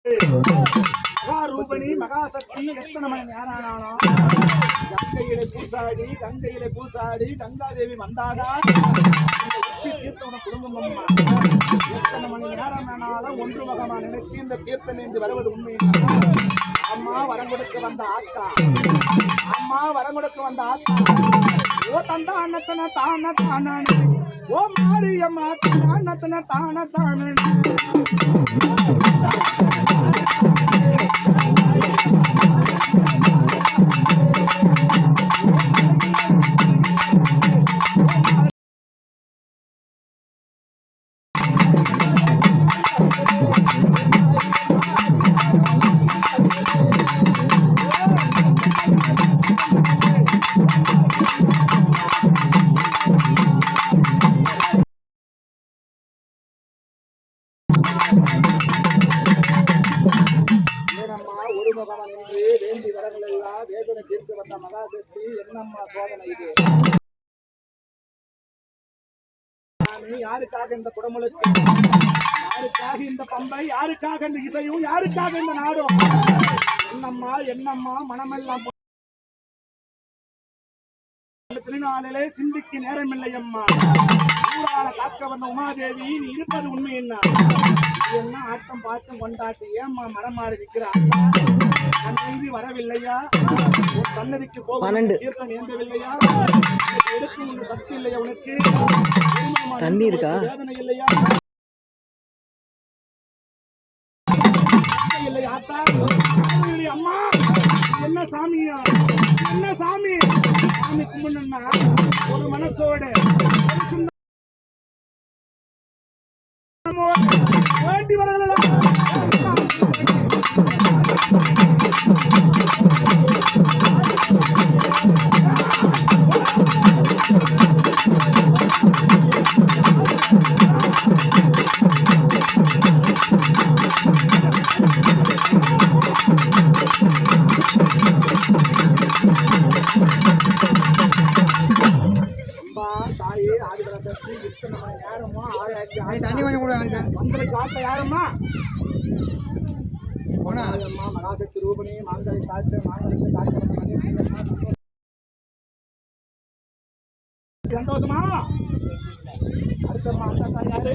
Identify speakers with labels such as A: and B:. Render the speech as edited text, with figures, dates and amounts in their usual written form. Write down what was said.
A: மகாரூபணி மகாசக்தி எத்தனை மணி நேரம் ஆனாலும் கங்கையிலே பூசாடி கங்காதேவி வந்தாடா இந்த உச்சி தீர்த்தம் குடும்பம் அம்மா. எத்தனை மணி நேரம் வேணாலும் ஒன்று மகமா நினைச்சு இந்த தீர்த்தம் நீந்து வருவது உண்மை. அம்மா வரம் கொடுக்க வந்த ஆத்தா, அம்மா வரம் கொடுக்க வந்த ஆத்தா. ஓ தந்தா அண்ணத்தன தான தான, ஓ மாரியம்மா அண்ணத்தன தான தான. ஒரு முகமன் என்று வேண்டி வரங்கள் எல்லாம் வேதனை தீர்த்து வந்த மகாசக்தி என்னம்மா சோதனை இது? யாருக்காக இந்த குடமுழுக்கு, யாருக்காக இந்த பம்பை, யாருக்காக இந்த இசையும், யாருக்காக இந்த நாடும்? என்னம்மா மனமெல்லாம் திருநாளிலே சிந்திக்கு நேரமில்லை அம்மா. ஊரால காக்க வந்த உமாதேவி நீ இருப்பது உண்மை என்ன? என்ன ஆட்டம் பாட்டம் கொண்டாட்டி ஏம்மா மனம் மாறி இருக்கிறார்? அன்னைக்கு வரவில்லையா? சன்னதிக்கு போக தீர்த்தம் ஏந்தவில்லையா? எடுக்கும் ஒன்று சக்தி இல்லையா உனக்கு? தண்ணி இருக்கா? வேதனை இல்லையா? இல்லையா ஆத்தா? அம்மா என்ன சாமியா, என்ன சாமி? சாமி கும்பிடணும்னா ஒரு மனசோடு வேண்டி வரலாம். தாயே ஆதிபராசக்தி இத்தனை மணி நேரமா ஆயாச்சு. தண்ணி கொஞ்சம் கூட வந்ததை காட்ட யாரம்மா? அம்மா மகாசக்தி ரூபணி மாங்கலை காட்டு மாங்கலுக்கு காட்டு சந்தோஷமா? அடுத்தம்மா அந்த யாரு?